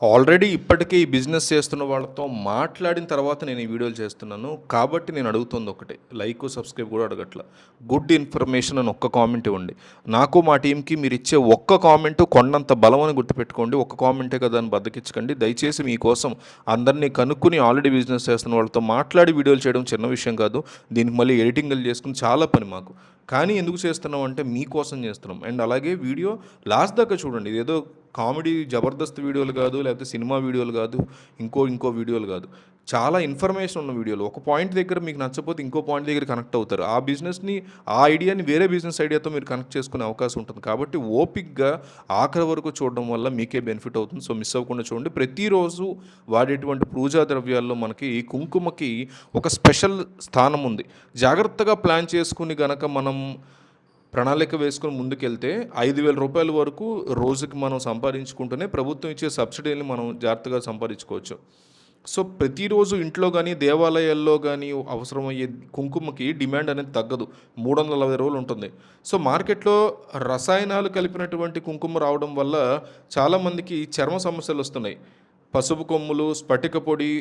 Already ఇప్పటికే ఈ business చేస్తున్న వాళ్ళతో మాట్లాడిన తర్వాత నేను ఈ వీడియోలు చేస్తున్నాను. కాబట్టి నేను అడుగుతుంది ఒకటే. లైక్, సబ్స్క్రైబ్ కూడా అడగట్ల. గుడ్ ఇన్ఫర్మేషన్ అని ఒక్క కామెంట్ ఇవ్వండి. నాకు మా టీంకి మీరిచ్చే ఒక్క కామెంట్ కొండంత బలం అని గుర్తుపెట్టుకోండి. ఒక్క కామెంటే కదా అని బద్దకించకండి. దయచేసి మీకోసం అందరినీ కనుక్కొని ఆల్రెడీ బిజినెస్ చేస్తున్న వాళ్ళతో మాట్లాడి వీడియోలు చేయడం చిన్న విషయం కాదు. దీనికి మళ్ళీ ఎడిటింగ్లు చేసుకుని చాలా పని మాకు. కానీ ఎందుకు చేస్తున్నాం అంటే మీకోసం చేస్తున్నాం. అండ్ అలాగే వీడియో లాస్ట్ దాకా చూడండి. ఇదేదో కామెడీ జబర్దస్త్ వీడియోలు కాదు, లేకపోతే సినిమా వీడియోలు కాదు, ఇంకో వీడియోలు కాదు. చాలా ఇన్ఫర్మేషన్ ఉన్న వీడియోలు. ఒక పాయింట్ దగ్గర మీకు నచ్చకపోతే ఇంకో పాయింట్ దగ్గర కనెక్ట్ అవుతారు. ఆ బిజినెస్ని, ఆ ఐడియాని వేరే బిజినెస్ ఐడియాతో మీరు కనెక్ట్ చేసుకునే అవకాశం ఉంటుంది. కాబట్టి ఓపిక్గా ఆఖరి వరకు చూడడం వల్ల మీకే బెనిఫిట్ అవుతుంది. సో మిస్ అవ్వకుండా చూడండి. ప్రతిరోజు వాడేటువంటి పూజా ద్రవ్యాల్లో మనకి కుంకుమకి ఒక స్పెషల్ స్థానం ఉంది. జాగ్రత్తగా ప్లాన్ చేసుకుని గనక మనం ప్రణాళిక వేసుకొని ముందుకెళ్తే 5,000 రూపాయల వరకు రోజుకి మనం సంపాదించుకుంటూనే ప్రభుత్వం ఇచ్చే సబ్సిడీని మనం జాగ్రత్తగా సంపాదించుకోవచ్చు. సో ప్రతిరోజు ఇంట్లో కానీ, దేవాలయాల్లో కానీ అవసరమయ్యే కుంకుమకి డిమాండ్ అనేది తగ్గదు. 340 రోజులు ఉంటుంది. సో మార్కెట్లో రసాయనాలు కలిపినటువంటి కుంకుమ రావడం వల్ల చాలామందికి చర్మ సమస్యలు వస్తున్నాయి. పసుపు కొమ్ములు, స్ఫటిక పొడి,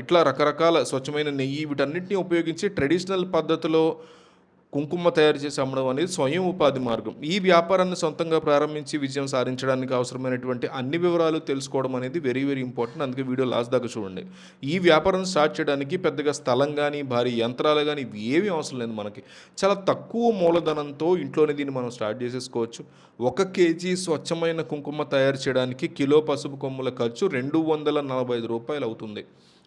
ఇట్లా రకరకాల స్వచ్ఛమైన నెయ్యి, వీటన్నిటిని ఉపయోగించి ట్రెడిషనల్ పద్ధతిలో కుంకుమ తయారు చేసి అమ్మడం అనేది స్వయం ఉపాధి మార్గం. ఈ వ్యాపారాన్ని సొంతంగా ప్రారంభించి విజయం సాధించడానికి అవసరమైనటువంటి అన్ని వివరాలు తెలుసుకోవడం అనేది వెరీ వెరీ ఇంపార్టెంట్. అందుకే వీడియో లాస్ట్ దాకా చూడండి. ఈ వ్యాపారం స్టార్ట్ చేయడానికి పెద్దగా స్థలం కానీ, భారీ యంత్రాలు కానీ ఇవి ఏమీ అవసరం లేదు. మనకి చాలా తక్కువ మూలధనంతో ఇంట్లోనే దీన్ని మనం స్టార్ట్ చేసేసుకోవచ్చు. 1 కేజీ స్వచ్ఛమైన కుంకుమ తయారు చేయడానికి కిలో పసుపు కొమ్ముల ఖర్చు రూ. 245 అవుతుంది.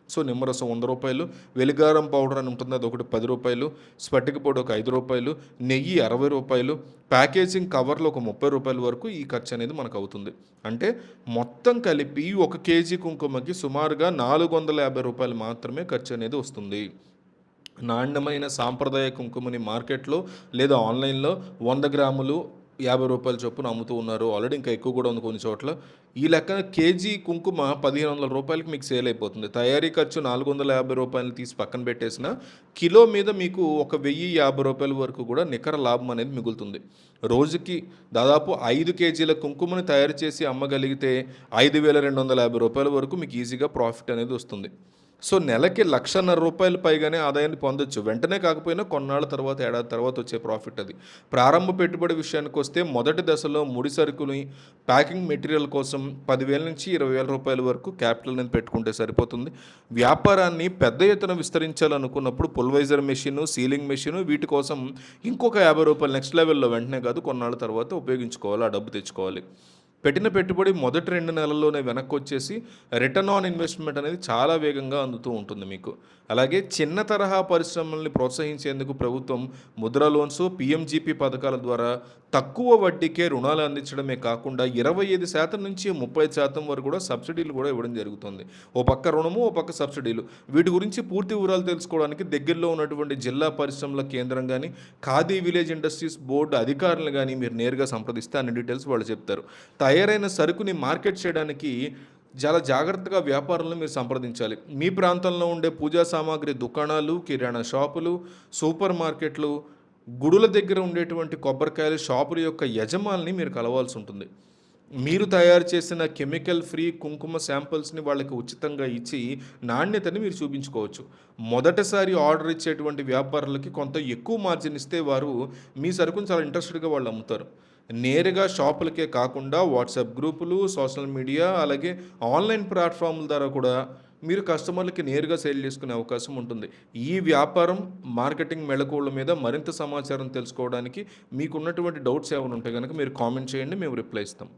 సో నిమ్మరసం రూ. 100, వెలిగారం పౌడర్ అని ఉంటుంది, అది ఒకటి రూ. 10, స్ఫటిక పొడి ఒక రూ. 5, నెయ్యి రూ. 60, ప్యాకేజింగ్ కవర్లో ఒక రూ. 30 వరకు ఈ ఖర్చు అనేది మనకు అవుతుంది. అంటే మొత్తం కలిపి 1 కేజీ కుంకుమకి సుమారుగా రూ. 450 మాత్రమే ఖర్చు అనేది వస్తుంది. నాణ్యమైన సాంప్రదాయ కుంకుమని మార్కెట్లో లేదా ఆన్లైన్లో 100 గ్రాములు రూ. 50 చొప్పున అమ్ముతూ ఉన్నారు. ఆల్రెడీ ఇంకా ఎక్కువ కూడా ఉంది కొన్ని చోట్ల. ఈ లెక్కన కేజీ కుంకుమ రూ. 1,500 మీకు సేల్ అయిపోతుంది. తయారీ ఖర్చు రూ. 450 తీసి పక్కన పెట్టేసిన కిలో మీద మీకు ఒక రూ. 1,050 వరకు కూడా నికర లాభం అనేది మిగులుతుంది. రోజుకి దాదాపు 5 కేజీల కుంకుమని తయారు చేసి అమ్మగలిగితే రూ. 5,250 వరకు మీకు ఈజీగా ప్రాఫిట్ అనేది వస్తుంది. సో నెలకి రూ. 1,50,000 పైగానే ఆదాయాన్ని పొందొచ్చు. వెంటనే కాకపోయినా కొన్నాళ్ళ తర్వాత, ఏడాది తర్వాత వచ్చే ప్రాఫిట్ అది. ప్రారంభ పెట్టుబడి విషయానికి వస్తే మొదటి దశలో ముడి సరుకుని, ప్యాకింగ్ మెటీరియల్ కోసం 10,000 నుంచి 20,000 రూపాయల వరకు క్యాపిటల్ అనేది పెట్టుకుంటే సరిపోతుంది. వ్యాపారాన్ని పెద్ద ఎత్తున విస్తరించాలనుకున్నప్పుడు పుల్వైజర్ మెషిన్, సీలింగ్ మెషిన్, వీటి కోసం ఇంకొక రూ. 50 నెక్స్ట్ లెవెల్లో వెంటనే కాదు, కొన్నాళ్ళ తర్వాత ఉపయోగించుకోవాలి, ఆ డబ్బు తెచ్చుకోవాలి. పెట్టిన పెట్టుబడి మొదటి 2 నెలల్లోనే వెనక్కి వచ్చేసి రిటర్న్ ఆన్ ఇన్వెస్ట్మెంట్ అనేది చాలా వేగంగా అందుతూ ఉంటుంది మీకు. అలాగే చిన్న తరహా పరిశ్రమల్ని ప్రోత్సహించేందుకు ప్రభుత్వం ముద్రా లోన్స్, పిఎంజిపి పథకాల ద్వారా తక్కువ వడ్డీకే రుణాలు అందించడమే కాకుండా 25% నుంచి 30% వరకు కూడా సబ్సిడీలు కూడా ఇవ్వడం జరుగుతుంది. ఓ పక్క రుణము, ఓ పక్క సబ్సిడీలు. వీటి గురించి పూర్తి వివరాలు తెలుసుకోవడానికి దగ్గరలో ఉన్నటువంటి జిల్లా పరిశ్రమల కేంద్రం కానీ, ఖాదీ విలేజ్ ఇండస్ట్రీస్ బోర్డు అధికారులు కానీ మీరు నేరుగా సంప్రదిస్తే అన్ని డీటెయిల్స్ వాళ్ళు చెప్తారు. తయారైన సరుకుని మార్కెట్ చేయడానికి చాలా జాగ్రత్తగా వ్యాపారులను మీరు సంప్రదించాలి. మీ ప్రాంతంలో ఉండే పూజా సామాగ్రి దుకాణాలు, కిరాణా షాపులు, సూపర్ మార్కెట్లు, గుడుల దగ్గర ఉండేటువంటి కొబ్బరికాయల షాపుల యొక్క యజమానిని మీరు కలవాల్సి ఉంటుంది. మీరు తయారు చేసిన కెమికల్ ఫ్రీ కుంకుమ శాంపిల్స్ని వాళ్ళకి ఉచితంగా ఇచ్చి నాణ్యతని మీరు చూపించుకోవచ్చు. మొదటిసారి ఆర్డర్ ఇచ్చేటువంటి వ్యాపారులకి కొంత ఎక్కువ మార్జిన్ ఇస్తే వారు మీ సరుకుని చాలా ఇంట్రెస్టెడ్గా వాళ్ళు అమ్ముతారు. నేరుగా షాపులకే కాకుండా వాట్సాప్ గ్రూపులు, సోషల్ మీడియా, అలాగే ఆన్లైన్ ప్లాట్ఫామ్ల ద్వారా కూడా మీరు కస్టమర్లకి నేరుగా సేల్ చేసుకునే అవకాశం ఉంటుంది. ఈ వ్యాపారం మార్కెటింగ్ మెళకువల మీద మరింత సమాచారం తెలుసుకోవడానికి మీకున్నటువంటి డౌట్స్ ఏమైనా ఉంటే కనుక మీరు కామెంట్ చేయండి, మేము రిప్లై ఇస్తాం.